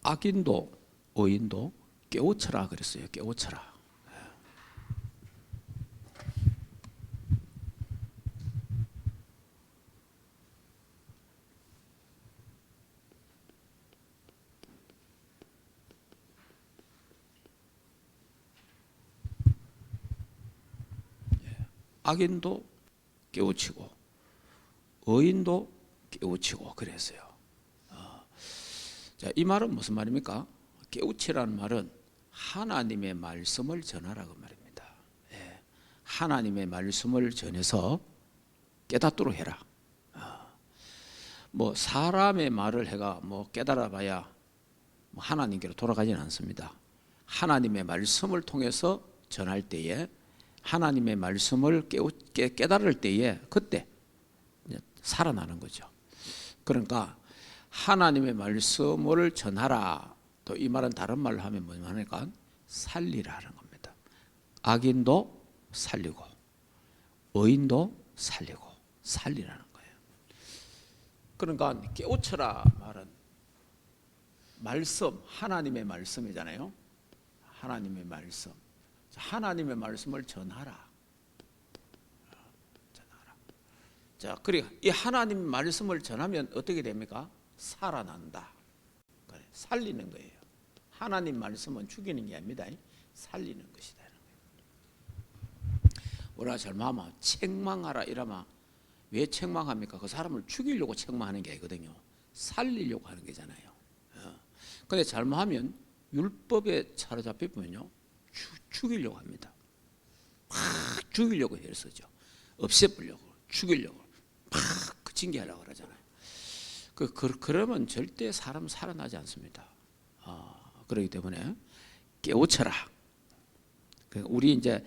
악인도 의인도 깨우쳐라 그랬어요. 깨우쳐라. 악인도 깨우치고 의인도 깨우치고 그랬어요. 자, 이 말은 무슨 말입니까? 깨우치라는 말은 하나님의 말씀을 전하라고 말입니다. 하나님의 말씀을 전해서 깨닫도록 해라. 뭐 사람의 말을 해가 뭐 깨달아봐야 하나님께로 돌아가지는 않습니다. 하나님의 말씀을 통해서 전할 때에 하나님의 말씀을 깨달을 때에 그때 살아나는 거죠. 그러니까 하나님의 말씀을 전하라. 또 이 말은 다른 말로 하면 뭐냐니까 살리라는 겁니다. 악인도 살리고 의인도 살리고 살리라는 거예요. 그러니까 깨우쳐라 말은 말씀, 하나님의 말씀이잖아요. 하나님의 말씀. 하나님의 말씀을 전하라. 전하라. 자, 그리고 이 하나님의 말씀을 전하면 어떻게 됩니까? 살아난다. 그래, 살리는 거예요. 하나님 말씀은 죽이는 게 아닙니다. 살리는 것이다. 우리가 잘못하면 책망하라 이러면 왜 책망합니까? 그 사람을 죽이려고 책망하는 게 아니거든요. 살리려고 하는 거잖아요. 그런데 잘못하면 율법에 사로잡히면요 죽이려고 합니다. 막 죽이려고 애를 쓰죠. 없애버리려고, 죽이려고 막 징계하려고 그러잖아요. 그러면 절대 사람 살아나지 않습니다. 그렇기 때문에 깨우쳐라. 우리 이제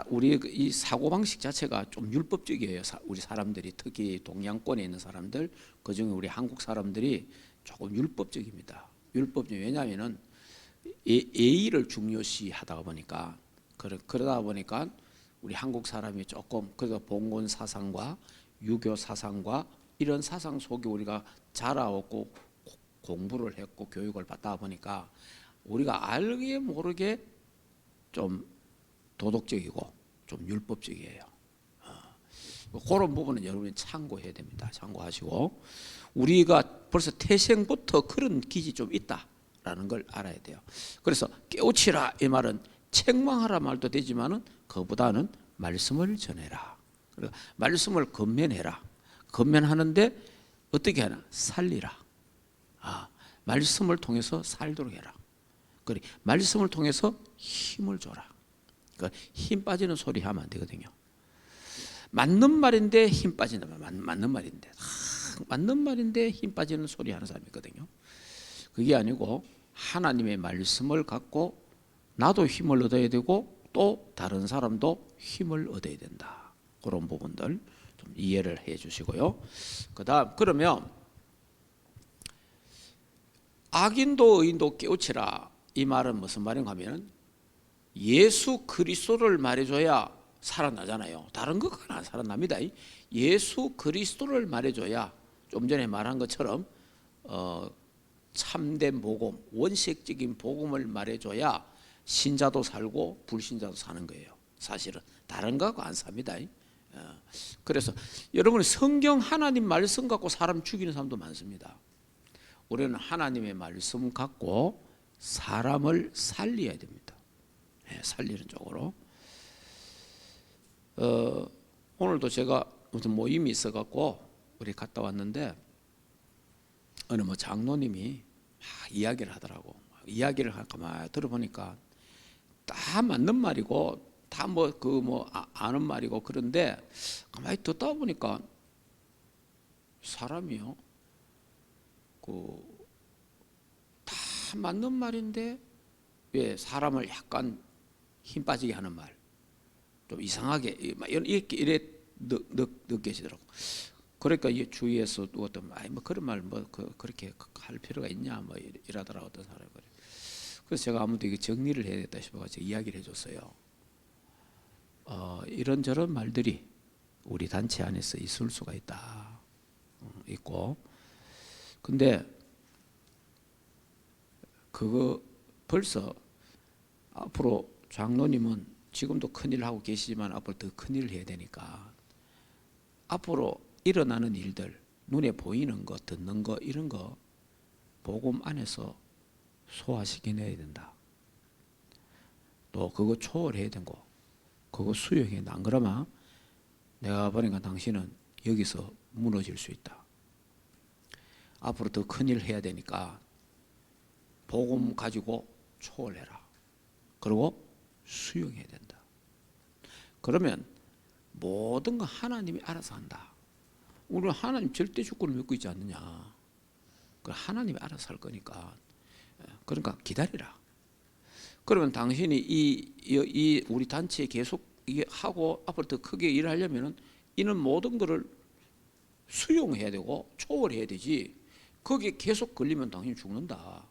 우리 이 사고 방식 자체가 좀 율법적이에요. 우리 사람들이 특히 동양권에 있는 사람들, 그중에 우리 한국 사람들이 조금 율법적입니다. 율법적. 왜냐하면은 예의를 중요시하다 보니까 그러다 보니까 우리 한국 사람이 조금 그래서 봉건 사상과 유교 사상과 이런 사상 속에 우리가 자라왔고 공부를 했고 교육을 받다 보니까 우리가 알게 모르게 좀 도덕적이고 좀 율법적이에요. 그런 부분은 여러분이 참고해야 됩니다. 참고하시고 우리가 벌써 태생부터 그런 기질이 좀 있다라는 걸 알아야 돼요. 그래서 깨우치라 이 말은 책망하라 말도 되지만은 그보다는 말씀을 전해라. 그리고 말씀을 건면해라. 건면하는데 어떻게 하나? 살리라. 말씀을 통해서 살도록 해라. 그리고 말씀을 통해서 힘을 줘라. 그러니까 힘 빠지는 소리 하면 안 되거든요. 맞는 말인데 힘 빠진다. 맞는 말인데 맞는 말인데 힘 빠지는 소리 하는 사람이 있거든요. 그게 아니고 하나님의 말씀을 갖고 나도 힘을 얻어야 되고 또 다른 사람도 힘을 얻어야 된다. 그런 부분들 좀 이해를 해 주시고요. 그다음 그러면 악인도 의인도 깨우치라 이 말은 무슨 말인가 하면 예수 그리스도를 말해줘야 살아나잖아요. 다른 것은 안 살아납니다. 예수 그리스도를 말해줘야 좀 전에 말한 것처럼 참된 복음, 원색적인 복음을 말해줘야 신자도 살고 불신자도 사는 거예요. 사실은 다른 거하고 안 삽니다. 그래서 여러분 성경 하나님 말씀 갖고 사람 죽이는 사람도 많습니다. 우리는 하나님의 말씀 갖고 사람을 살려야 됩니다. 살리는 쪽으로. 오늘도 제가 무슨 모임이 있어갖고 우리 갔다 왔는데 어느 뭐 장로님이 막 이야기를 하더라고. 이야기를 가만 들어보니까 다 맞는 말이고 다 뭐 아는 말이고 그런데 가만히 듣다 보니까 사람이요 다 맞는 말인데 왜 사람을 약간 힘 빠지게 하는 말, 좀 이상하게 이래 느껴지더라고. 그러니까 이 주위에서 어떤 뭐 그런 말 그렇게 할 필요가 있냐 뭐 이러더라 어떤 사람이. 그래서 제가 아무도 이게 정리를 해야겠다 싶어가지고 이야기를 해줬어요. 이런저런 말들이 우리 단체 안에서 있을 수가 있다. 있고. 근데 그거 벌써 앞으로 장로님은 지금도 큰일 하고 계시지만 앞으로 더 큰일을 해야 되니까 앞으로 일어나는 일들, 눈에 보이는 거, 듣는 거 이런 거 복음 안에서 소화시켜내야 된다. 또 그거 초월해야 되고 그거 수용해야 된다. 안 그러면 내가 보니까 당신은 여기서 무너질 수 있다. 앞으로 더 큰일 해야 되니까 복음 가지고 초월해라. 그리고 수용해야 된다. 그러면 모든 거 하나님이 알아서 한다. 우리는 하나님 절대 주권을 믿고 있지 않느냐. 하나님이 알아서 할 거니까. 그러니까 기다리라. 그러면 당신이 이 우리 단체에 계속 이게 하고 앞으로 더 크게 일을 하려면은 이는 모든 것을 수용해야 되고 초월해야 되지. 거기에 계속 걸리면 당신이 죽는다.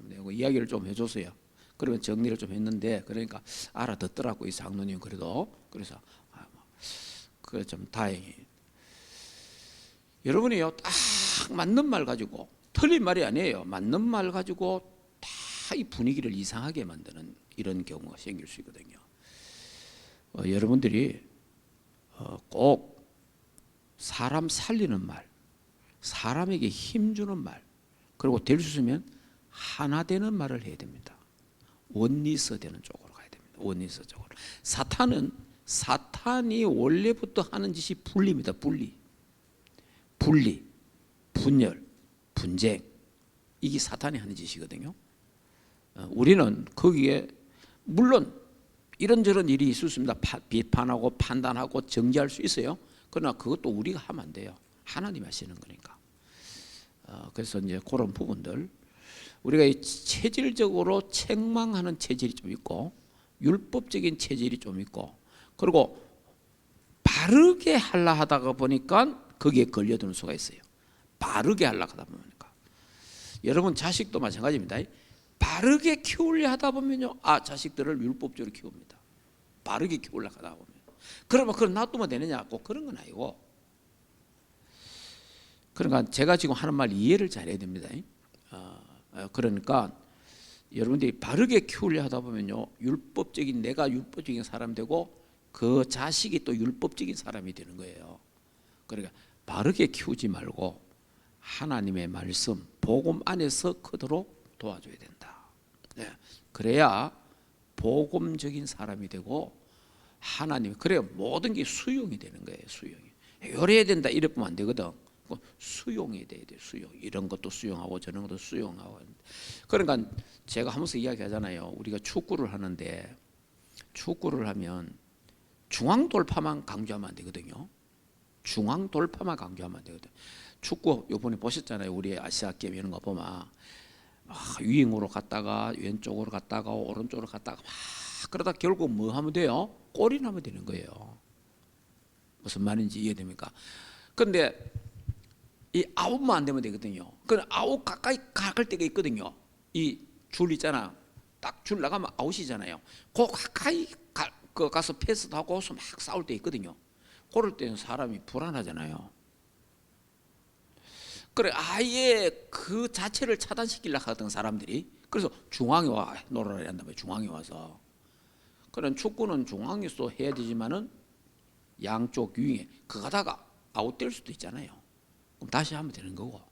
내가 이야기를 좀 해줬어요. 그러면 정리를 좀 했는데 그러니까 알아듣더라고 이 장로님 그래도. 그래서 그래 좀 다행히. 여러분이요 딱 맞는 말 가지고 틀린 말이 아니에요. 맞는 말 가지고 다 이 분위기를 이상하게 만드는 이런 경우가 생길 수 있거든요. 여러분들이 꼭 사람 살리는 말, 사람에게 힘주는 말, 그리고 될 수 있으면 하나 되는 말을 해야 됩니다. 원리서 되는 쪽으로 가야 됩니다. 원리서 쪽으로. 사탄이 원래부터 하는 짓이 분리입니다. 분리, 분열, 분쟁. 이게 사탄이 하는 짓이거든요. 우리는 거기에 물론 이런저런 일이 있을 수 있습니다. 비판하고 판단하고 정지할 수 있어요. 그러나 그것도 우리가 하면 안 돼요. 하나님이 하시는 거니까. 그래서 이제 그런 부분들 우리가 체질적으로 책망하는 체질이 좀 있고 율법적인 체질이 좀 있고 그리고 바르게 하려 하다가 보니까 거기에 걸려드는 수가 있어요. 바르게 하려 하다 보니까 여러분 자식도 마찬가지입니다. 바르게 키우려 하다 보면요, 자식들을 율법적으로 키웁니다. 바르게 키우려 하다 보면. 그러면 그걸 놔두면 되느냐? 꼭 그런 건 아니고. 그러니까 제가 지금 하는 말 이해를 잘해야 됩니다. 그러니까 여러분들이 바르게 키우려 하다 보면요, 내가 율법적인 사람 되고 그 자식이 또 율법적인 사람이 되는 거예요. 그러니까 바르게 키우지 말고 하나님의 말씀, 복음 안에서 크도록 도와줘야 된다. 그래야 복음적인 사람이 되고 하나님, 그래야 모든 게 수용이 되는 거예요. 수용이. 요래야 된다 이러면 안 되거든. 수용이 돼야 돼. 수용. 이런 것도 수용하고 저런 것도 수용하고. 그러니까 제가 하면서 이야기하잖아요. 우리가 축구를 하는데 축구를 하면 중앙 돌파만 강조하면 안 되거든요. 중앙 돌파만 강조하면 안 되거든. 축구 요번에 보셨잖아요. 우리 아시아 게임 이런 거 보면 윙으로 갔다가 왼쪽으로 갔다가 오른쪽으로 갔다가 막 그러다 결국 뭐 하면 돼요? 골이 나면 되는 거예요. 무슨 말인지 이해됩니까? 그런데 이 아웃만 안 되면 되거든요. 그 아웃 가까이 갈 때가 있거든요. 이 줄 있잖아. 딱 줄 나가면 아웃이잖아요. 그 가까이 가서 패스도 하고 막 싸울 때 있거든요. 그럴 때는 사람이 불안하잖아요. 그래 아예 그 자체를 차단시키려고 하던 사람들이 그래서 중앙에 와 놀아야 한단 말이에요. 중앙에 와서. 그런 축구는 중앙에서 해야 되지만은 양쪽 윙에 그 가다가 아웃될 수도 있잖아요. 그럼 다시 하면 되는 거고.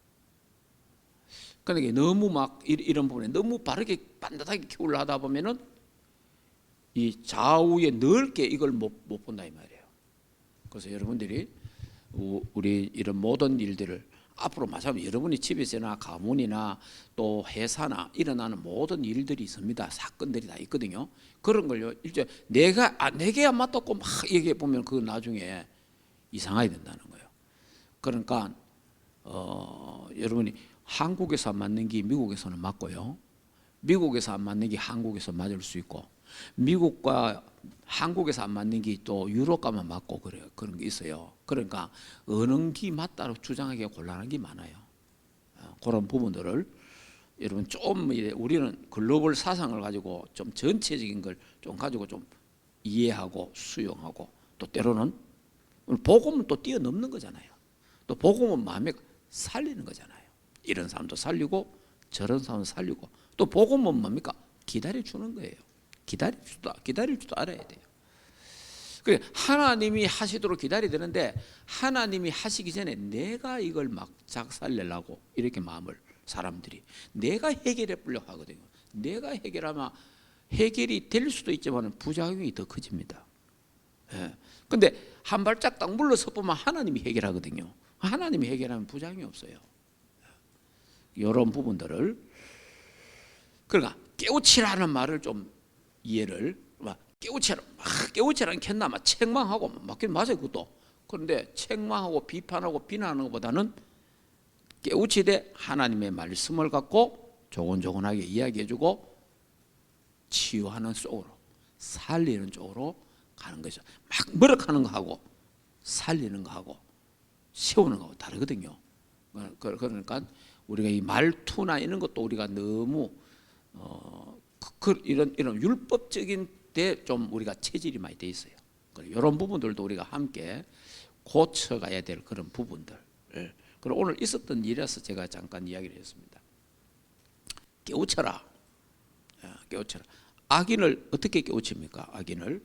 그러니까 너무 막 이런 부분에 너무 바르게 반듯하게 키우려 하다 보면은 이 좌우에 넓게 이걸 못 본다 이 말이에요. 그래서 여러분들이 우리 이런 모든 일들을 앞으로 마찬가지로 여러분이 집에서나 가문이나 또 회사나 일어나는 모든 일들이 있습니다. 사건들이 다 있거든요. 그런 걸요. 이제 내게 안 맞다고 막 얘기해 보면 그 나중에 이상하게 된다는 거예요. 그러니까 여러분이 한국에서 안 맞는 게 미국에서는 맞고요. 미국에서 안 맞는 게 한국에서 맞을 수 있고 미국과 한국에서 안 맞는 게 또 유럽 가면 맞고 그래요. 그런 게 있어요. 그러니까 어느 게 맞다고 주장하기가 곤란한 게 많아요. 그런 부분들을 여러분 좀 우리는 글로벌 사상을 가지고 좀 전체적인 걸 좀 가지고 좀 이해하고 수용하고 또 때로는 복음은 또 뛰어넘는 거잖아요. 또 복음은 마음에 살리는 거잖아요. 이런 사람도 살리고 저런 사람 살리고, 또 복음은 뭡니까? 기다려주는 거예요. 기다릴 줄도 알아야 돼요. 그래, 하나님이 하시도록 기다려야 되는데, 하나님이 하시기 전에 내가 이걸 막 작살내려고 이렇게 마음을, 사람들이 내가 해결해 보려고 하거든요. 내가 해결하면 해결이 될 수도 있지만 부작용이 더 커집니다. 근데 한 발짝 딱 물러서 보면 하나님이 해결하거든요. 하나님이 해결하면 부작용이 없어요. 이런 부분들을, 그러니까 깨우치라는 말을 좀 이해를, 깨우치라는 캔나 막 책망하고 맞긴 맞아요, 그것도. 그런데 책망하고 비판하고 비난하는 것보다는 깨우치되 하나님의 말씀을 갖고 조곤조곤하게 이야기해주고 치유하는 쪽으로, 살리는 쪽으로 가는 거죠. 막 머럭하는 거하고 살리는 거하고 세우는 거하고 다르거든요. 그러니까 우리가 이 말투나 이런 것도 우리가 너무 이런 율법적인 데 좀 우리가 체질이 많이 돼 있어요. 이런 부분들도 우리가 함께 고쳐가야 될 그런 부분들. 그리고 오늘 있었던 일이라서 제가 잠깐 이야기를 했습니다. 깨우쳐라. 깨우쳐라. 악인을 어떻게 깨우칩니까? 악인을.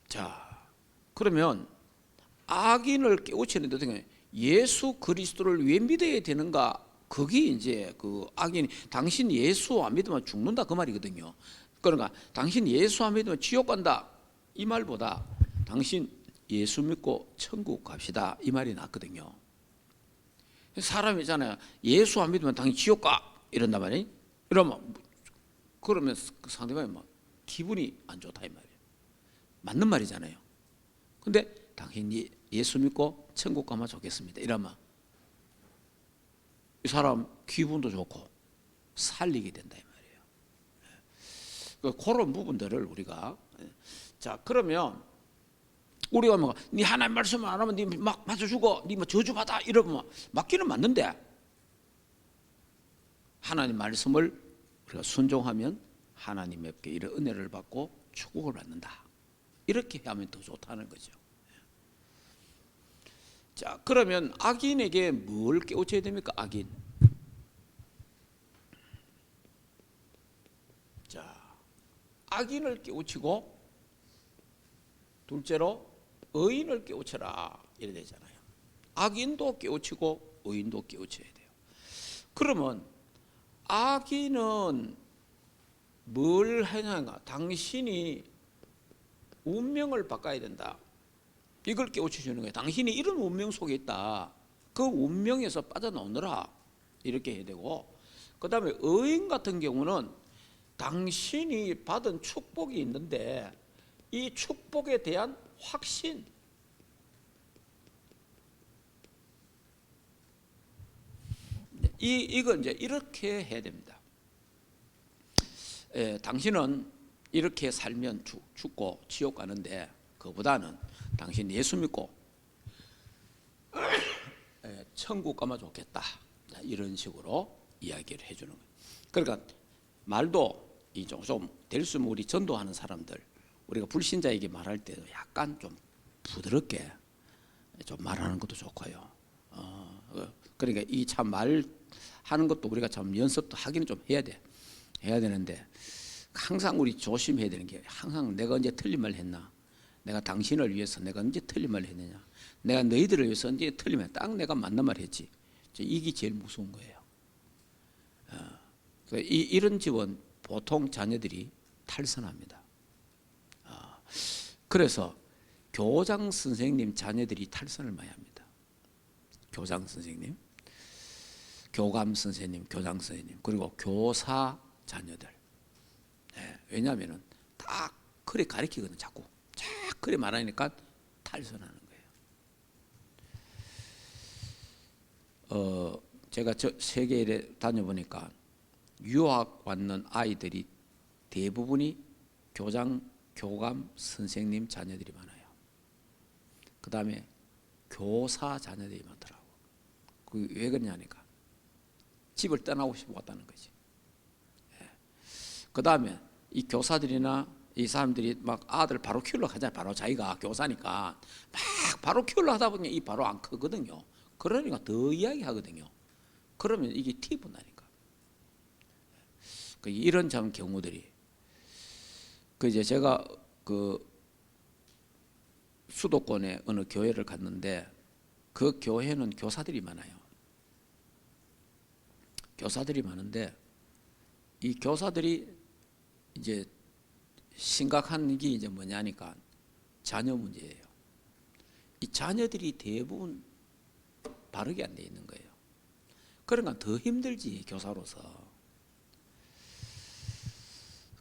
자, 그러면 악인을 깨우치는데 어떻게, 예수 그리스도를 왜 믿어야 되는가? 그게 이제 그 악인이, 당신 예수 안 믿으면 죽는다 그 말이거든요. 그러니까 당신 예수 안 믿으면 지옥 간다 이 말보다 당신 예수 믿고 천국 갑시다 이 말이 낫거든요. 사람이 있잖아요. 예수 안 믿으면 당신 지옥 가 이런단 말이에요. 그러면 그 상대방이 막 기분이 안 좋다 이 말이에요. 맞는 말이잖아요. 근데 당신 예수 믿고 천국 가면 좋겠습니다 이러면 이 사람 기분도 좋고 살리게 된다 이 말이에요. 그런 부분들을 우리가, 자 그러면 우리가 뭐 네 하나님 말씀 안 하면 네 막 맞아 죽어, 네 뭐 저주받아 이러면 맞기는 맞는데, 하나님 말씀을 우리가 순종하면 하나님께 이런 은혜를 받고 축복을 받는다. 이렇게 하면 더 좋다는 거죠. 자, 그러면 악인에게 뭘 깨우쳐야 됩니까? 악인. 자, 악인을 깨우치고 둘째로 의인을 깨우쳐라 이래 되잖아요. 악인도 깨우치고 의인도 깨우쳐야 돼요. 그러면 악인은 뭘 하냐가, 당신이 운명을 바꿔야 된다. 이걸 깨우쳐주는 거예요. 당신이 이런 운명 속에 있다. 그 운명에서 빠져나오느라 이렇게 해야 되고, 그 다음에 의인 같은 경우는 당신이 받은 축복이 있는데 이 축복에 대한 확신, 이거 이제 이렇게 해야 됩니다. 당신은 이렇게 살면 죽고 지옥 가는데 그보다는 당신 예수 믿고 천국 가면 좋겠다. 이런 식으로 이야기를 해주는 거예요. 그러니까 말도 좀 될 수 있으면 우리 전도하는 사람들, 우리가 불신자에게 말할 때도 약간 좀 부드럽게 좀 말하는 것도 좋고요. 그러니까 이 참 말하는 것도 우리가 참 연습도 하기는 좀 해야 되는데, 항상 우리 조심해야 되는 게, 항상 내가 언제 틀린 말 했나, 내가 당신을 위해서 내가 언제 틀린 말 했느냐, 내가 너희들을 위해서 언제 틀린 말, 딱 내가 맞는 말 했지, 이게 제일 무서운 거예요. 이런 집은 보통 자녀들이 탈선합니다. 그래서 교장 선생님 자녀들이 탈선을 많이 합니다. 교장 선생님, 교감 선생님, 교장 선생님, 그리고 교사 자녀들. 왜냐하면 딱 그래 가르치거든. 자꾸 그래 말하니까 탈선하는 거예요. 제가 세계에 다녀보니까 유학 왔는 아이들이 대부분이 교감 선생님 자녀들이 많아요. 그 다음에 교사 자녀들이 많더라고. 왜 그러냐니까 집을 떠나고 싶어 왔다는 거지. 그 다음에 이 교사들이나 이 사람들이 막 아들 바로 키우려고 하잖아요. 바로 자기가 교사니까 막 바로 키우려 하다 보니 이 바로 안 크거든요. 그러니까 더 이야기하거든요. 그러면 이게 티분다니까. 이런 참 경우들이 이제 제가 그 수도권의 어느 교회를 갔는데 그 교회는 교사들이 많아요. 교사들이 많은데 이 교사들이 이제 심각한 게 이제 뭐냐니까 자녀 문제예요. 이 자녀들이 대부분 바르게 안 돼 있는 거예요. 그러니까 더 힘들지 교사로서.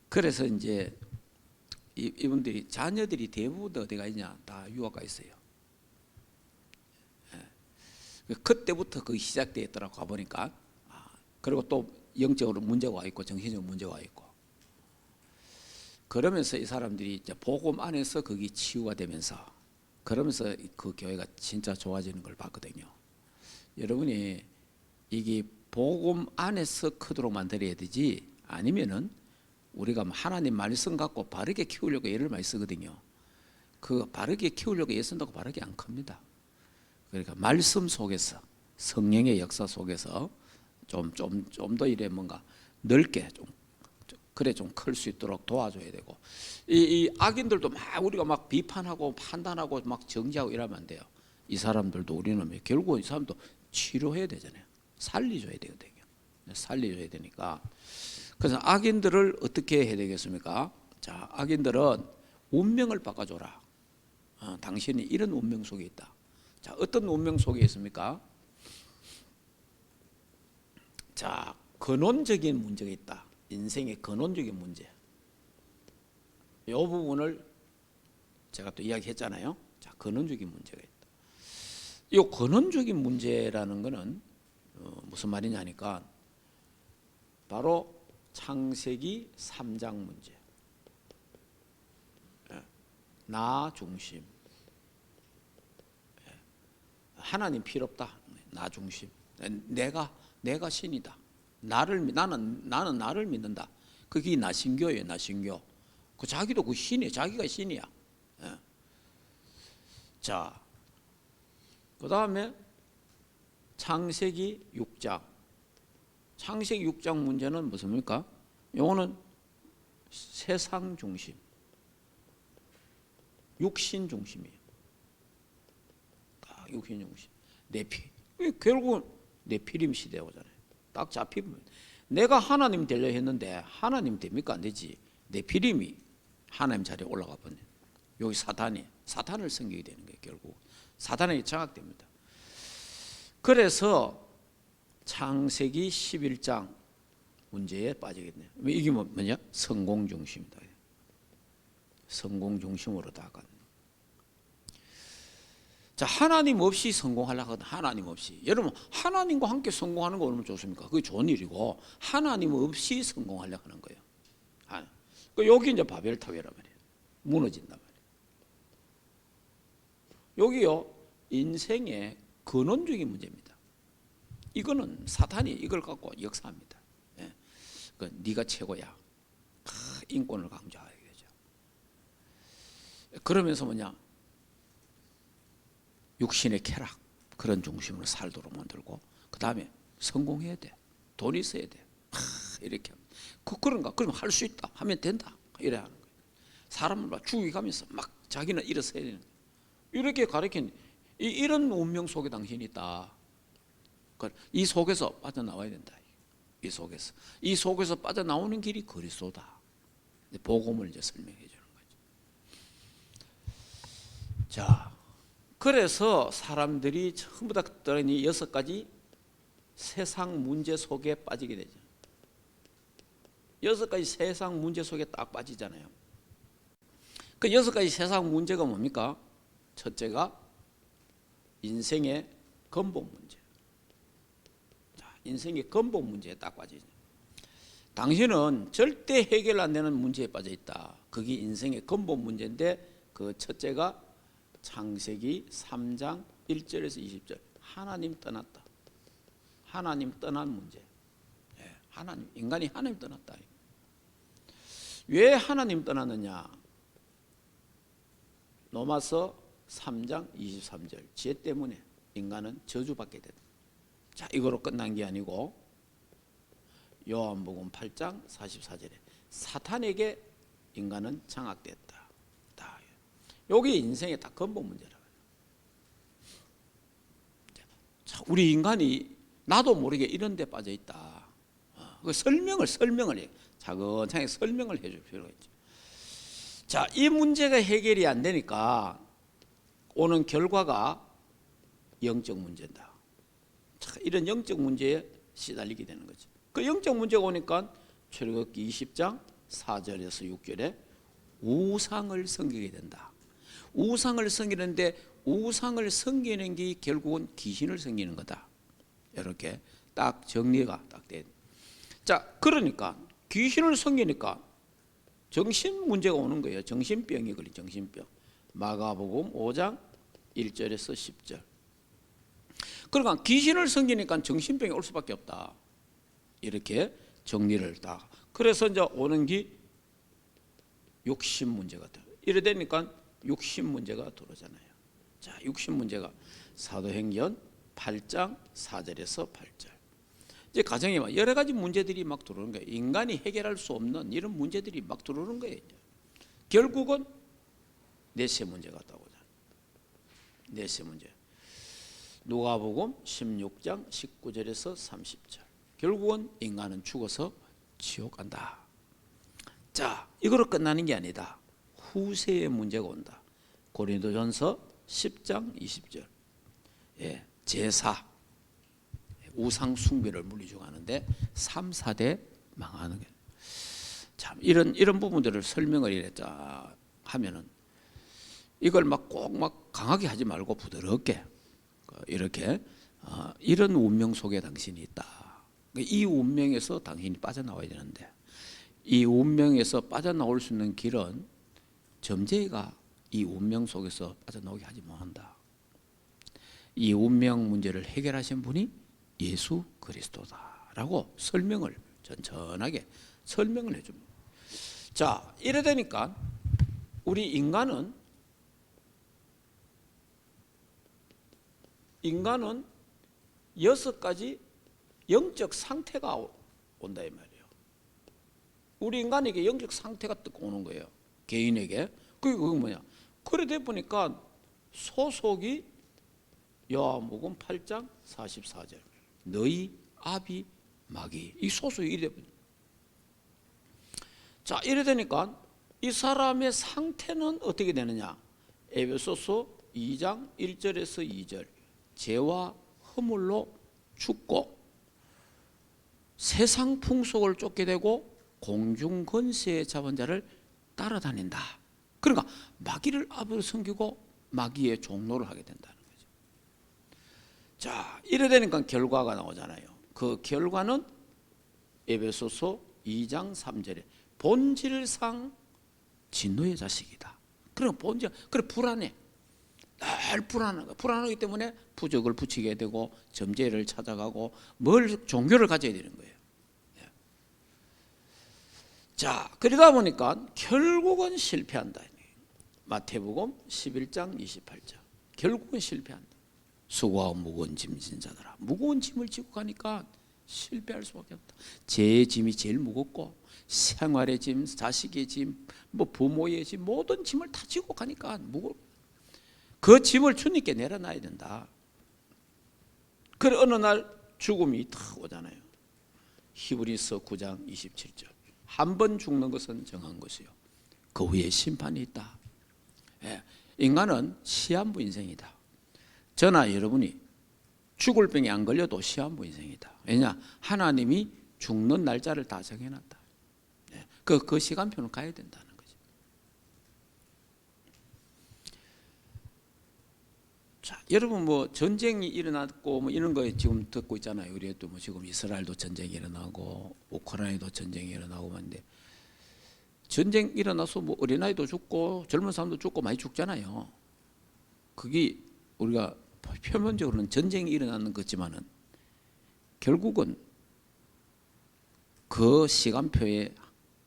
그래서 이제 이분들이 자녀들이 대부분 어디가 있냐? 다 유학 가 있어요. 그때부터 그 시작되었더라고 가보니까. 그리고 또 영적으로 문제가 와 있고 정신적으로 문제가 와 있고. 그러면서 이 사람들이 이제 복음 안에서 거기 치유가 되면서 그러면서 그 교회가 진짜 좋아지는 걸 봤거든요. 여러분이 이게 복음 안에서 크도록 만들어야 되지 아니면은 우리가 하나님 말씀 갖고 바르게 키우려고 애를 많이 쓰거든요. 그 바르게 키우려고 애 쓴다고 바르게 안 큽니다. 그러니까 말씀 속에서 성령의 역사 속에서 좀 더 이래 뭔가 넓게 좀 그래 좀 클 수 있도록 도와줘야 되고 이 악인들도 막 우리가 막 비판하고 판단하고 막 정지하고 이러면 안 돼요. 이 사람들도 우리는 결국 이 사람도 치료해야 되잖아요. 살려줘야 되거든요. 살려줘야 되니까 그래서 악인들을 어떻게 해야 되겠습니까? 자, 악인들은 운명을 바꿔줘라. 당신이 이런 운명 속에 있다. 자, 어떤 운명 속에 있습니까? 자, 근원적인 문제가 있다. 인생의 근원적인 문제. 이 부분을 제가 또 이야기했잖아요. 자, 근원적인 문제가 있다. 이 근원적인 문제라는 것은 무슨 말이냐니까 바로 창세기 3장 문제. 나 중심. 하나님 필요 없다. 나 중심. 내가 신이다. 나는 나를 믿는다. 그게 나신교예요. 나신교. 그 자기도 그 신이에요. 자기가 신이야. 자, 그 다음에 창세기 6장. 창세기 6장 문제는 무엇입니까? 요거는 세상 중심, 육신 중심이에요. 육신 중심. 결국은 네피림 시대에 오잖아요. 딱 잡히면 내가 하나님 되려 했는데 하나님 됩니까? 안 되지. 네피림이 하나님 자리에 올라가 버려. 여기 사탄을 섬기게 되는 거예요. 결국 사탄에게 장악됩니다. 그래서 창세기 11장 문제에 빠지겠네요. 이게 뭐냐? 성공 중심이다. 성공 중심으로 다가. 자, 하나님 없이 성공하려고 하거든. 하나님 없이. 여러분, 하나님과 함께 성공하는 거 얼마나 좋습니까? 그게 좋은 일이고, 하나님 없이 성공하려고 하는 거예요. 여기 이제 바벨탑이란 말이에요. 무너진단 말이에요. 여기요, 인생의 근원적인 문제입니다. 이거는 사탄이 이걸 갖고 역사합니다. 네가 최고야. 인권을 강조하게 되죠. 그러면서 뭐냐? 육신의 쾌락 그런 중심으로 살도록 만들고 그 다음에 성공해야 돼. 돈 있어야 돼. 이렇게 그런가? 그러면 할 수 있다. 하면 된다. 이래 하는 거예요. 사람을 막 죽이가면서 막 자기는 일어서야 되는 거예요. 이렇게 가르친 이런 운명 속에 당신이 있다. 이 속에서 빠져나와야 된다. 이 속에서 빠져나오는 길이 그리스도다. 복음을 이제 설명해 주는 거죠. 자, 그래서 사람들이 전부 다 이 6가지 세상 문제 속에 빠지게 되죠. 6가지 세상 문제 속에 딱 빠지잖아요. 그 6가지 세상 문제가 뭡니까? 첫째가 인생의 근본 문제. 자, 인생의 근본 문제에 딱 빠지죠. 당신은 절대 해결 안 되는 문제에 빠져 있다. 그게 인생의 근본 문제인데 그 첫째가 창세기 3장 1절에서 20절. 하나님 떠났다. 하나님 떠난 문제. 인간이 하나님 떠났다. 왜 하나님 떠났느냐? 로마서 3장 23절 죄 때문에 인간은 저주받게 된다. 자, 이거로 끝난 게 아니고 요한복음 8장 44절에 사탄에게 인간은 장악됐다. 여기 인생의 딱 근본 문제라고. 자, 우리 인간이 나도 모르게 이런 데 빠져 있다. 그 설명을 해. 차근차근 설명을 해줄 필요가 있죠. 자, 이 문제가 해결이 안 되니까 오는 결과가 영적 문제다. 자, 이런 영적 문제에 시달리게 되는 거죠. 그 영적 문제가 오니까 출애굽기 20장 4절에서 6절에 우상을 섬기게 된다. 우상을 섬기는데 우상을 섬기는 게 결국은 귀신을 섬기는 거다. 이렇게 딱 정리가 딱 돼. 자, 그러니까 귀신을 섬기니까 정신 문제가 오는 거예요. 정신병이 걸린 정신병. 마가복음 5장 1절에서 10절. 그러니까 귀신을 섬기니까 정신병이 올 수밖에 없다. 이렇게 정리를 딱. 그래서 이제 오는 게 욕심 문제가 들어. 이래 되니까 욕심 문제가 들어오잖아요. 자, 욕심 문제가 사도행전 8장 4절에서 8절. 이제 가정에 막 여러 가지 문제들이 막 들어오는 거예요. 인간이 해결할 수 없는 이런 문제들이 막 들어오는 거예요. 결국은 넷의 문제가 나오잖아요. 넷의 문제. 누가복음 16장 19절에서 30절. 결국은 인간은 죽어서 지옥 간다. 자, 이거로 끝나는 게 아니다. 후세의 문제가 온다. 고린도전서 10장 20절. 예, 제사, 우상 숭배를 물리주고 하는데 3, 4대 망하는 거예요. 참 이런 부분들을 설명을 이랬자 하면은 이걸 막 꼭 막 강하게 하지 말고 부드럽게 이렇게 이런 운명 속에 당신이 있다. 이 운명에서 당신이 빠져나와야 되는데 이 운명에서 빠져나올 수 있는 길은 점쟁이가 이 운명 속에서 빠져나오게 하지 못한다. 이 운명 문제를 해결하신 분이 예수 그리스도다라고 설명을 천천하게 설명을 해줍니다. 자, 이래 되니까 우리 인간은 여섯 가지 영적 상태가 온다 이 말이에요. 우리 인간에게 영적 상태가 딱 오는 거예요. 개인에게. 그게 뭐냐? 그래 돼 보니까 소속이 요한복음 8장 44절. 너희 아비 마귀. 이 소속이 이래 돼. 자, 이래 되니까 이 사람의 상태는 어떻게 되느냐? 에베소서 2장 1절에서 2절. 죄와 허물로 죽고 세상 풍속을 쫓게 되고 공중 권세의 자본자를 따라다닌다. 그러니까 마귀를 아버지로 섬기고 마귀의 종노를 하게 된다는 거죠. 자, 이래 되니까 결과가 나오잖아요. 그 결과는 에베소서 2장 3절에 본질상 진노의 자식이다. 그럼 본질, 그래 불안해. 늘 불안한 거. 불안하기 때문에 부적을 붙이게 되고 점쟁이를 찾아가고 뭘 종교를 가져야 되는 거예요. 자, 그러다 보니까 결국은 실패한다. 마태복음 11장 28절. 결국은 실패한다. 수고하고 무거운 짐 진 자들아. 무거운 짐을 지고 가니까 실패할 수밖에 없다. 제 짐이 제일 무겁고 생활의 짐, 자식의 짐, 뭐 부모의 짐, 모든 짐을 다 지고 가니까 무거워. 그 짐을 주님께 내려놔야 된다. 그래 어느 날 죽음이 탁 오잖아요. 히브리서 9장 27절. 한 번 죽는 것은 정한 것이요. 그 후에 심판이 있다. 예, 인간은 시한부 인생이다. 저나 여러분이 죽을 병에 안 걸려도 시한부 인생이다. 왜냐? 하나님이 죽는 날짜를 다 정해놨다. 예, 그 시간표는 가야 된다는 거죠. 자, 여러분 뭐 전쟁이 일어났고 뭐 이런 거 지금 듣고 있잖아요. 우리 또 뭐 지금 이스라엘도 전쟁이 일어나고 우크라이나도 전쟁이 일어나고 하는데 전쟁 일어나서 뭐 어린아이도 죽고 젊은 사람도 죽고 많이 죽잖아요. 그게 우리가 표면적으로는 전쟁이 일어나는 거지만은 결국은 그 시간표에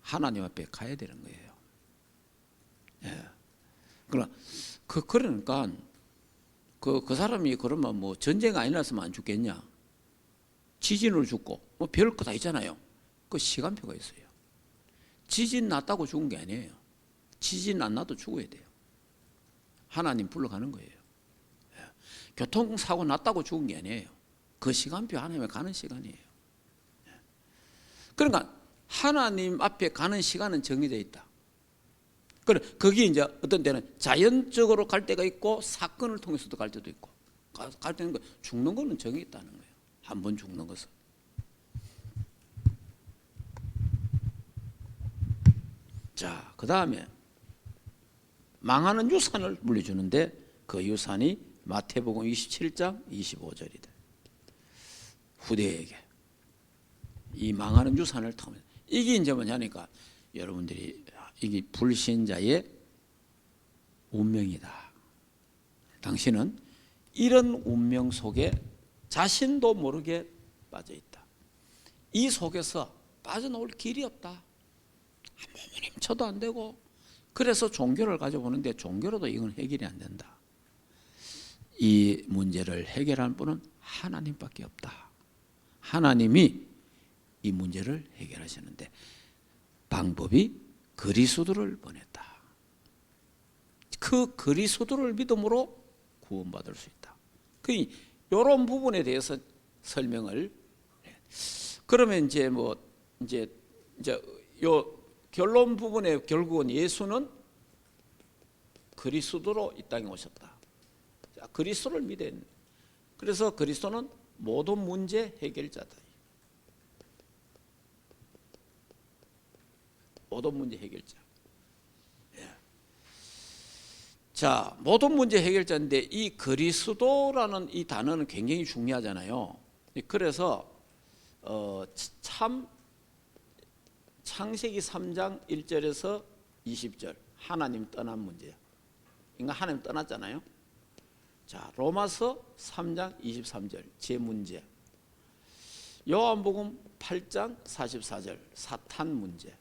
하나님 앞에 가야 되는 거예요. 예. 그러니까 그 사람이 그러면 뭐 전쟁 안 일어났으면 안 죽겠냐? 지진으로 죽고 뭐 별 거 다 있잖아요. 그 시간표가 있어요. 지진 났다고 죽은 게 아니에요. 지진 안 나도 죽어야 돼요. 하나님 불러가는 거예요. 교통사고 났다고 죽은 게 아니에요. 그 시간표 하나님에 가는 시간이에요. 그러니까 하나님 앞에 가는 시간은 정해져 있다. 그래, 거기 이제 어떤 때는 자연적으로 갈 때가 있고 사건을 통해서도 갈 때도 있고, 갈 때는 죽는 거는 정해 있다는 거예요. 한 번 죽는 것은. 자, 그 다음에 망하는 유산을 물려주는데 그 유산이 마태복음 27장 25절이다. 후대에게 이 망하는 유산을 통해 이게 이제 뭐냐니까 여러분들이 이게 불신자의 운명이다. 당신은 이런 운명 속에 자신도 모르게 빠져 있다. 이 속에서 빠져나올 길이 없다. 한 몸을 힘쳐도 안 되고 그래서 종교를 가져보는데 종교로도 이건 해결이 안 된다. 이 문제를 해결할 분은 하나님밖에 없다. 하나님이 이 문제를 해결하시는데 방법이 그리스도를 보냈다. 그 그리스도를 믿음으로 구원받을 수 있다. 이런 부분에 대해서 설명을 해. 그러면 이제 요 결론 부분에 결국은 예수는 그리스도로 이 땅에 오셨다. 자, 그리스도를 믿어야 된다. 그래서 그리스도는 모든 문제 해결자다. 모든 문제 해결자. 예. 자, 모든 문제 해결자인데 이 그리스도라는 이 단어는 굉장히 중요하잖아요. 그래서 창세기 3장 1절에서 20절 하나님 떠난 문제. 그러니까 하나님 떠났잖아요. 자, 로마서 3장 23절 제 문제. 요한복음 8장 44절 사탄 문제.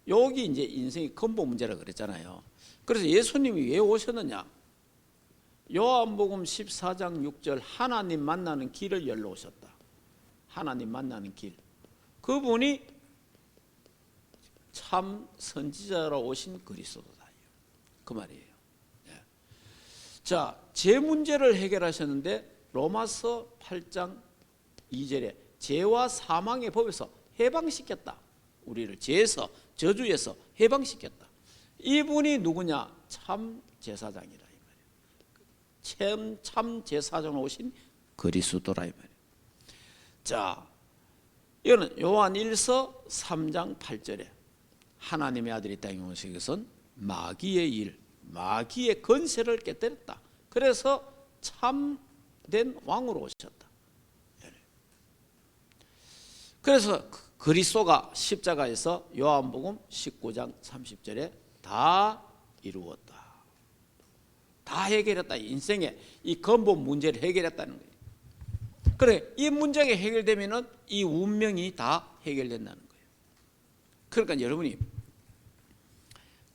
여기 이제 인생의 근본 문제라 그랬잖아요. 그래서 예수님이 왜 오셨느냐? 요한복음 14장 6절 하나님 만나는 길을 열러 오셨다. 하나님 만나는 길. 그분이 참 선지자로 오신 그리스도다. 그 말이에요. 자, 제 문제를 해결하셨는데 로마서 8장 2절에 죄와 사망의 법에서 해방시켰다. 우리를 죄에서 저주에서 해방시켰다. 이분이 누구냐? 참 제사장이라 이 말이에요. 참 제사장으로 오신 그리스도라 이 말이에요. 자, 이거는 요한 1서 3장 8절에 하나님의 아들이 땅에 오신 것은 마귀의 일, 마귀의 건세를 깨뜨렸다. 그래서 참된 왕으로 오셨다. 그래서 그리스도가 십자가에서 요한복음 19장 30절에 다 이루었다. 다 해결했다. 인생의 이 근본 문제를 해결했다는 거예요. 그래, 이 문제가 해결되면은 이 운명이 다 해결된다는 거예요. 그러니까 여러분이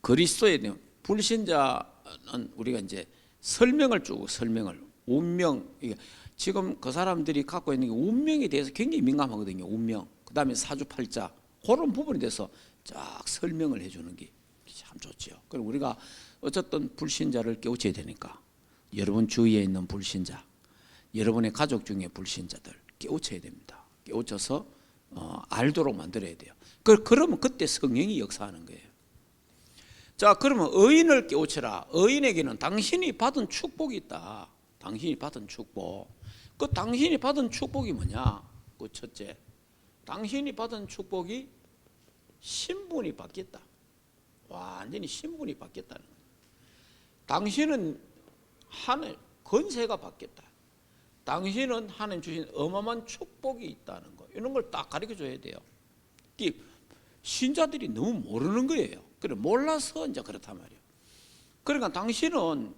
그리스도에 대한 불신자는 우리가 이제 설명을 운명, 지금 그 사람들이 갖고 있는 게 운명에 대해서 굉장히 민감하거든요. 운명. 그 다음에 사주팔자 그런 부분에 대해서 쫙 설명을 해주는 게 참 좋죠. 그리고 우리가 어쨌든 불신자를 깨우쳐야 되니까 여러분 주위에 있는 불신자, 여러분의 가족 중에 불신자들 깨우쳐야 됩니다. 깨우쳐서 알도록 만들어야 돼요. 그러면 그때 성령이 역사하는 거예요. 자, 그러면 의인을 깨우쳐라. 의인에게는 당신이 받은 축복이 있다. 당신이 받은 축복. 그 당신이 받은 축복이 뭐냐? 그 첫째, 당신이 받은 축복이 신분이 바뀌었다. 완전히 신분이 바뀌었다는 거예요. 당신은 하늘 건세가 바뀌었다. 당신은 하나님 주신 어마어마한 축복이 있다는 거. 이런 걸 딱 가르쳐 줘야 돼요. 신자들이 너무 모르는 거예요. 그래, 몰라서 이제 그렇단 말이에요. 그러니까 당신은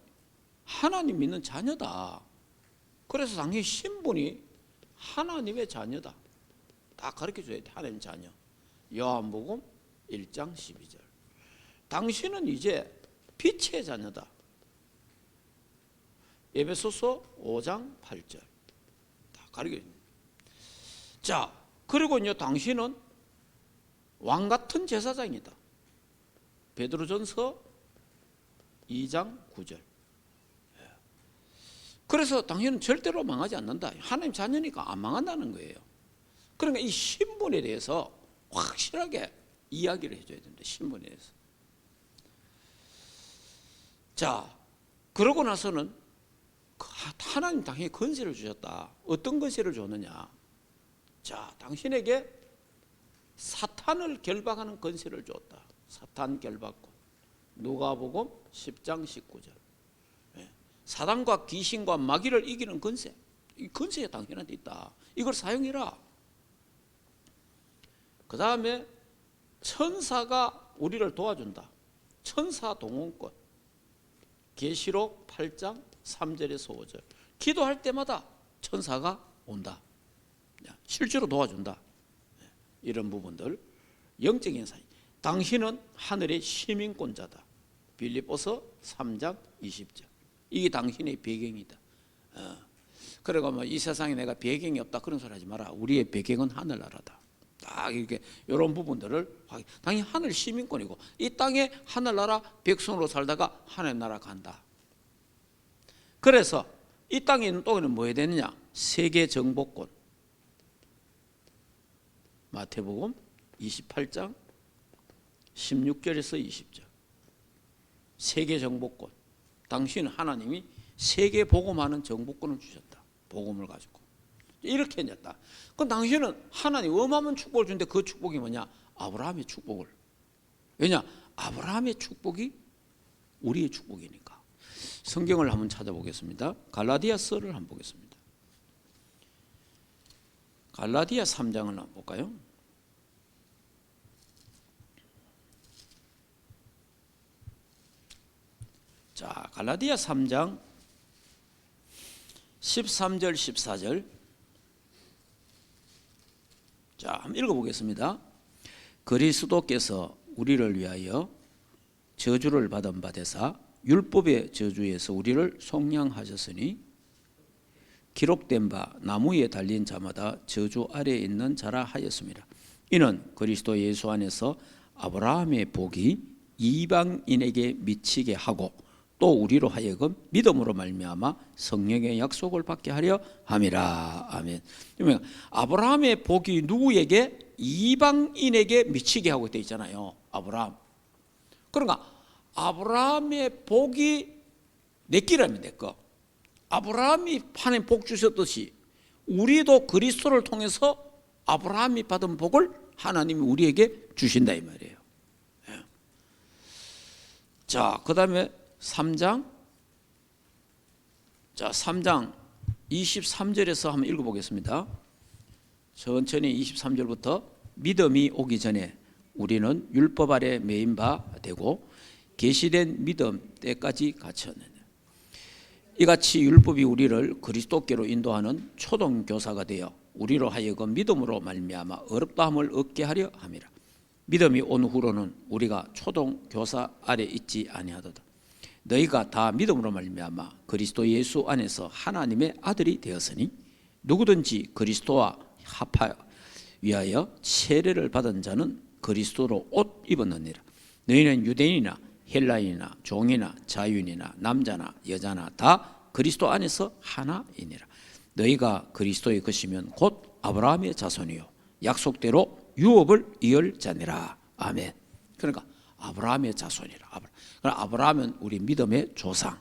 하나님 믿는 자녀다. 그래서 당신 신분이 하나님의 자녀다. 딱 가르쳐 줘야 돼. 하나님 자녀. 요한복음 1장 12절. 당신은 이제 빛의 자녀다. 에베소서 5장 8절 다 가르쳐 있는. 자, 그리고 이제 당신은 왕 같은 제사장이다. 베드로전서 2장 9절. 그래서 당신은 절대로 망하지 않는다. 하나님 자녀니까 안 망한다는 거예요. 그러니까 이 신분에 대해서 확실하게 이야기를 해줘야 된다. 신분에 대해서. 자, 그러고 나서는 하나님 당신이 권세를 주셨다. 어떤 권세를 줬느냐? 자, 당신에게 사탄을 결박하는 권세를 줬다. 사탄 결박권. 누가복음 10장 19절. 사단과 귀신과 마귀를 이기는 권세. 이 권세가 당신한테 있다. 이걸 사용해라. 그 다음에 천사가 우리를 도와준다. 천사 동원권. 계시록 8장 3절에서 5절. 기도할 때마다 천사가 온다. 실제로 도와준다. 이런 부분들. 영적인 사이. 당신은 하늘의 시민권자다. 빌립보서 3장 20절. 이게 당신의 배경이다. 그리고 뭐 이 세상에 내가 배경이 없다 그런 소리 하지 마라. 우리의 배경은 하늘나라다. 딱 이렇게 이런 부분들을 당연히 하늘 시민권이고 이 땅에 하늘나라 백성으로 살다가 하늘나라 간다. 그래서 이 땅에 있는 또는 뭐 해야 되느냐? 세계 정복권. 마태복음 28장 16절에서 20절. 세계 정복권. 당신은 하나님이 세계 복음하는 정복권을 주셨다. 복음을 가지고 이렇게 했다. 그럼 당신은 하나님 어마어마한 축복을 주는데 그 축복이 뭐냐? 아브라함의 축복을. 왜냐? 아브라함의 축복이 우리의 축복이니까. 성경을 한번 찾아보겠습니다. 갈라디아서를 한번 보겠습니다. 갈라디아 3장을 한번 볼까요? 자, 갈라디아 3장 13절 14절. 자, 한번 읽어보겠습니다. 그리스도께서 우리를 위하여 저주를 받은 바 되사 율법의 저주에서 우리를 속량하셨으니 기록된 바 나무에 달린 자마다 저주 아래에 있는 자라 하였습니다. 이는 그리스도 예수 안에서 아브라함의 복이 이방인에게 미치게 하고 또 우리로 하여금 믿음으로 말미암아 성령의 약속을 받게 하려 함이라. 아멘. 그러면 아브라함의 복이 누구에게? 이방인에게 미치게 하고 되어 있잖아요. 아브라함. 그러니까 아브라함의 복이 내 끼라면 내 거. 아브라함이 하나님 복 주셨듯이 우리도 그리스도를 통해서 아브라함이 받은 복을 하나님이 우리에게 주신다 이 말이에요. 자, 그 다음에 3장 23절에서 한번 읽어보겠습니다. 천천히 23절부터 믿음이 오기 전에 우리는 율법 아래 매인 바 되고 계시된 믿음 때까지 갇혔느냐. 이같이 율법이 우리를 그리스도께로 인도하는 초등교사가 되어 우리로 하여금 믿음으로 말미암아 어렵다함을 얻게 하려 함이라. 믿음이 온 후로는 우리가 초등교사 아래 있지 아니하도다. 너희가 다 믿음으로 말미암아 그리스도 예수 안에서 하나님의 아들이 되었으니 누구든지 그리스도와 합하여 위하여 세례를 받은 자는 그리스도로 옷 입었느니라. 너희는 유대인이나 헬라인이나 종이나 자유인이나 남자나 여자나 다 그리스도 안에서 하나이니라. 너희가 그리스도의 것이면 곧 아브라함의 자손이요 약속대로 유업을 이을 자니라. 아멘. 그러니까 아브라함의 자손이라. 그러니까 아브라함은 우리 믿음의 조상,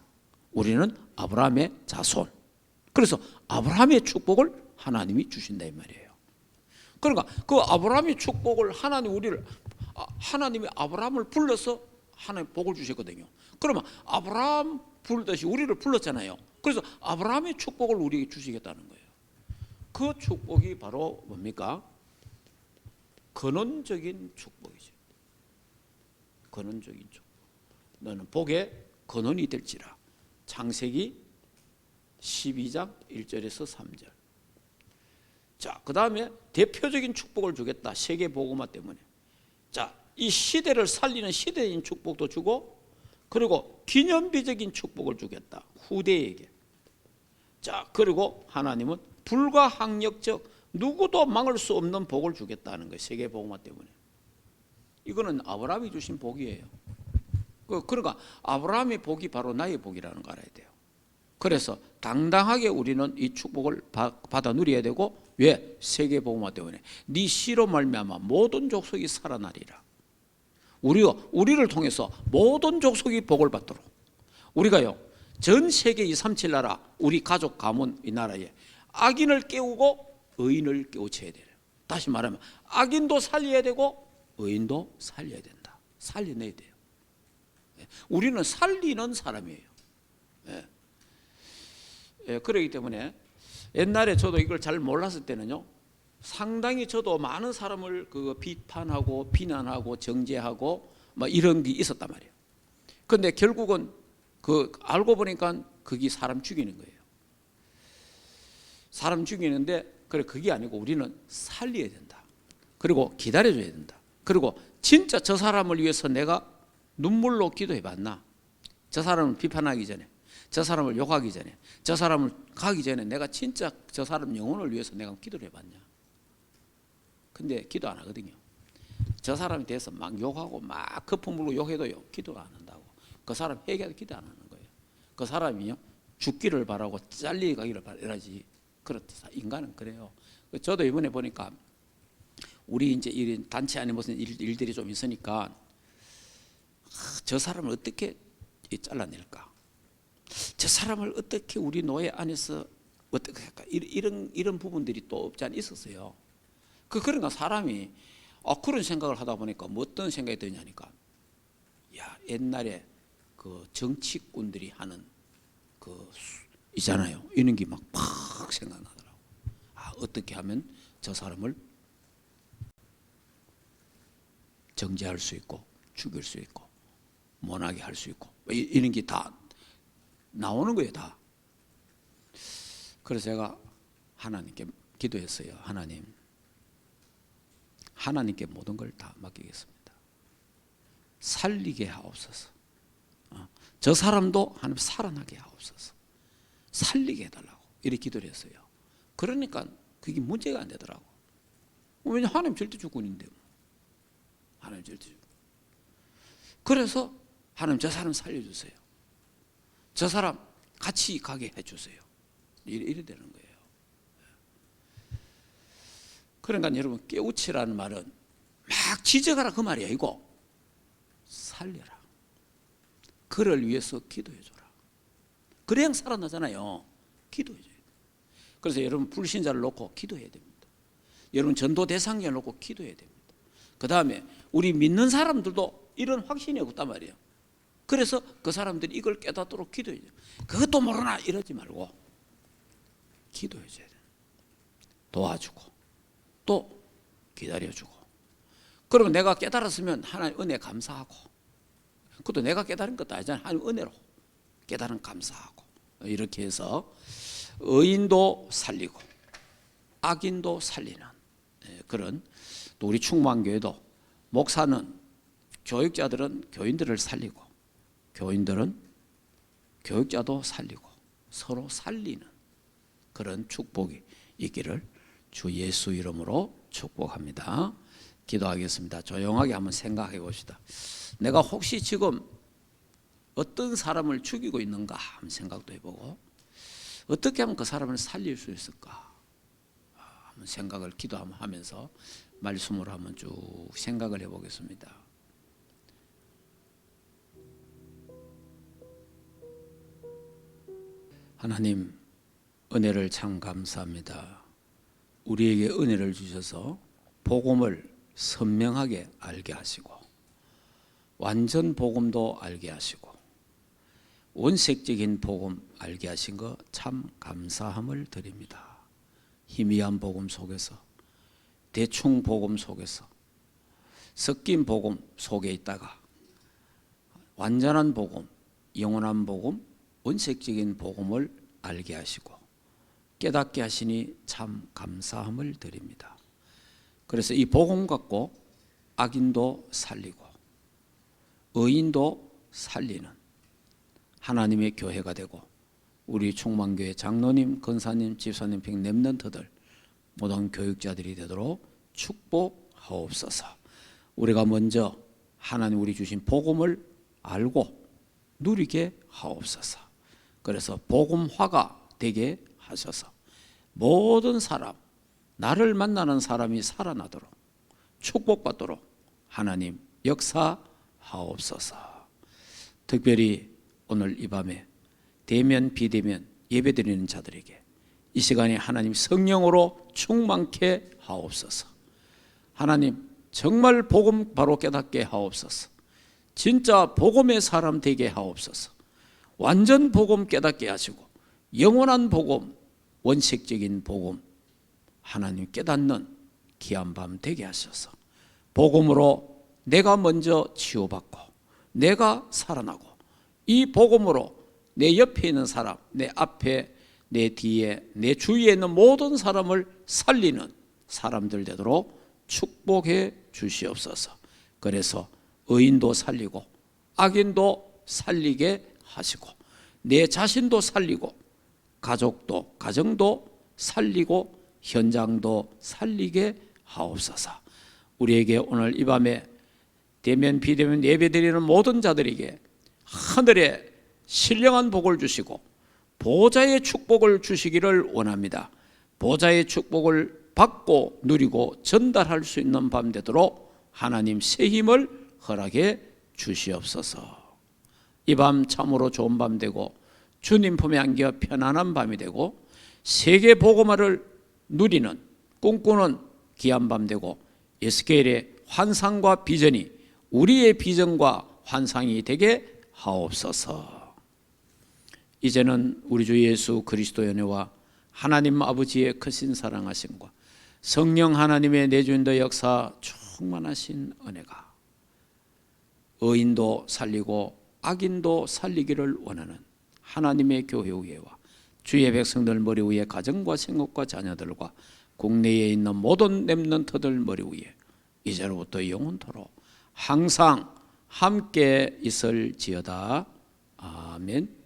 우리는 아브라함의 자손. 그래서 아브라함의 축복을 하나님이 주신다 이 말이에요. 그러니까 그 아브라함의 축복을 하나님이 아브라함을 불러서 하나님 복을 주셨거든요. 그러면 아브라함 부르듯이 우리를 불렀잖아요. 그래서 아브라함의 축복을 우리에게 주시겠다는 거예요. 그 축복이 바로 뭡니까? 근원적인 축복이죠. 근원적인 축복. 너는 복의 근원이 될지라. 창세기 12장 1절에서 3절. 자, 그 다음에 대표적인 축복을 주겠다. 세계 복음화 때문에. 자, 이 시대를 살리는 시대적인 축복도 주고, 그리고 기념비적인 축복을 주겠다. 후대에게. 자, 그리고 하나님은 불가항력적 누구도 막을 수 없는 복을 주겠다는 거예요. 세계복음화 때문에. 이거는 아브라함이 주신 복이에요. 그러니까 아브라함의 복이 바로 나의 복이라는 거 알아야 돼요. 그래서 당당하게 우리는 이 축복을 받아 누려야 되고, 왜? 세계복음화 때문에 네 씨로 말미암아 모든 족속이 살아나리라. 우리를 통해서 모든 족속이 복을 받도록, 우리가요 전 세계 237 나라, 우리 가족 가문 이 나라에 악인을 깨우고 의인을 깨우쳐야 돼요. 다시 말하면 악인도 살려야 되고 의인도 살려야 된다. 살려내야 돼요. 우리는 살리는 사람이에요. 그렇기 때문에 옛날에 저도 이걸 잘 몰랐을 때는요, 상당히 저도 많은 사람을 비판하고 비난하고 정죄하고 막 이런 게 있었단 말이에요. 그런데 결국은 알고 보니까 그게 사람 죽이는 거예요. 사람 죽이는데, 그게 아니고 우리는 살려야 된다. 그리고 기다려줘야 된다. 그리고 진짜 저 사람을 위해서 내가 눈물로 기도해 봤나? 저 사람을 비판하기 전에, 저 사람을 욕하기 전에, 저 사람을 가기 전에 내가 진짜 저 사람 영혼을 위해서 내가 기도를 해봤냐? 근데 기도 안 하거든요. 저 사람에 대해서 막 욕하고 막 거품 물고 욕해도요, 기도가 안 한다고. 그 사람 회개해도 기도 안 하는 거예요. 그 사람이요 죽기를 바라고 잘리가기를 바라지. 그렇다. 인간은 그래요. 저도 이번에 보니까 우리 이제 이런 단체 안에 무슨 일들이 좀 있으니까 저 사람을 어떻게 잘라낼까? 저 사람을 어떻게 우리 노예 안에서 어떻게 할까? 이런 부분들이 또 없지 않아 있었어요. 그러니까 사람이 그런 생각을 하다 보니까 뭐 어떤 생각이 드냐니까, 야, 옛날에 그 정치꾼들이 하는 있잖아요. 이런 게 막 생각나더라고. 어떻게 하면 저 사람을 정죄할 수 있고 죽일 수 있고 못하게 할 수 있고 이런 게 다 나오는 거예요, 다. 그래서 제가 하나님께 기도했어요. 하나님께 모든 걸 다 맡기겠습니다. 살리게 하옵소서. 저 사람도 하나님 살아나게 하옵소서. 살리게 해달라고 이렇게 기도를 했어요. 그러니까 그게 문제가 안 되더라고. 왜냐하면 하나님 절대 주권인데, 하나님 절대 주권. 그래서 하나님 저 사람 살려주세요. 저 사람 같이 가게 해주세요. 이래 되는 거예요. 그러니까 여러분, 깨우치라는 말은 막 지적하라 그 말이 아니고 살려라. 그를 위해서 기도해줘라. 그래야 살아나잖아요. 기도해줘야 돼요. 그래서 여러분 불신자를 놓고 기도해야 됩니다. 여러분 전도 대상자를 놓고 기도해야 됩니다. 그 다음에 우리 믿는 사람들도 이런 확신이 없단 말이에요. 그래서 그 사람들이 이걸 깨닫도록 기도해줘요. 그것도 모르나 이러지 말고 기도해줘야 돼요. 도와주고 또 기다려주고. 그러면 내가 깨달았으면 하나님 은혜 감사하고, 그것도 내가 깨달은 것도 아니잖아요. 하나님 은혜로 깨달은 감사하고, 이렇게 해서 의인도 살리고 악인도 살리는 그런, 또 우리 충만교회도 목사는, 교육자들은 교인들을 살리고 교인들은 교육자도 살리고 서로 살리는 그런 축복이 있기를 주 예수 이름으로 축복합니다. 기도하겠습니다. 조용하게 한번 생각해 봅시다. 내가 혹시 지금 어떤 사람을 죽이고 있는가 한번 생각도 해보고, 어떻게 하면 그 사람을 살릴 수 있을까 한번 생각을 기도하면서 말씀으로 한번 쭉 생각을 해보겠습니다. 하나님, 은혜를 참 감사합니다. 우리에게 은혜를 주셔서 복음을 선명하게 알게 하시고 완전 복음도 알게 하시고 원색적인 복음 알게 하신 거 참 감사함을 드립니다. 희미한 복음 속에서, 대충 복음 속에서, 섞인 복음 속에 있다가 완전한 복음, 영원한 복음, 원색적인 복음을 알게 하시고 깨닫게 하시니 참 감사함을 드립니다. 그래서 이 복음 갖고 악인도 살리고 의인도 살리는 하나님의 교회가 되고 우리 충만교회 장로님, 권사님, 집사님 등 렘넌트들 모든 교육자들이 되도록 축복하옵소서. 우리가 먼저 하나님 우리 주신 복음을 알고 누리게 하옵소서. 그래서 복음화가 되게 하셔서 모든 사람, 나를 만나는 사람이 살아나도록 축복받도록 하나님 역사하옵소서. 특별히 오늘 이 밤에 대면 비대면 예배드리는 자들에게 이 시간에 하나님 성령으로 충만케 하옵소서. 하나님 정말 복음 바로 깨닫게 하옵소서. 진짜 복음의 사람 되게 하옵소서. 완전 복음 깨닫게 하시고 영원한 복음, 원칙적인 복음 하나님 깨닫는 귀한 밤 되게 하셔서 복음으로 내가 먼저 치유받고 내가 살아나고 이 복음으로 내 옆에 있는 사람, 내 앞에, 내 뒤에, 내 주위에 있는 모든 사람을 살리는 사람들 되도록 축복해 주시옵소서. 그래서 의인도 살리고 악인도 살리게 하시고 내 자신도 살리고 가족도 가정도 살리고 현장도 살리게 하옵소서. 우리에게 오늘 이 밤에 대면 비대면 예배드리는 모든 자들에게 하늘의 신령한 복을 주시고 보좌의 축복을 주시기를 원합니다. 보좌의 축복을 받고 누리고 전달할 수 있는 밤 되도록 하나님 새 힘을 허락해 주시옵소서. 이 밤 참으로 좋은 밤 되고 주님 품에 안겨 편안한 밤이 되고 세계 복음화를 누리는 꿈꾸는 귀한 밤 되고 에스겔의 환상과 비전이 우리의 비전과 환상이 되게 하옵소서. 이제는 우리 주 예수 그리스도의 은혜와 하나님 아버지의 크신 사랑하심과 성령 하나님의 내주인도 역사 충만하신 은혜가 의인도 살리고 악인도 살리기를 원하는 하나님의 교회와 주의 백성들 머리 위에 가정과 생업과 자녀들과 국내에 있는 모든 렘넌트들 머리 위에 이제로부터 영원토록 항상 함께 있을지어다. 아멘.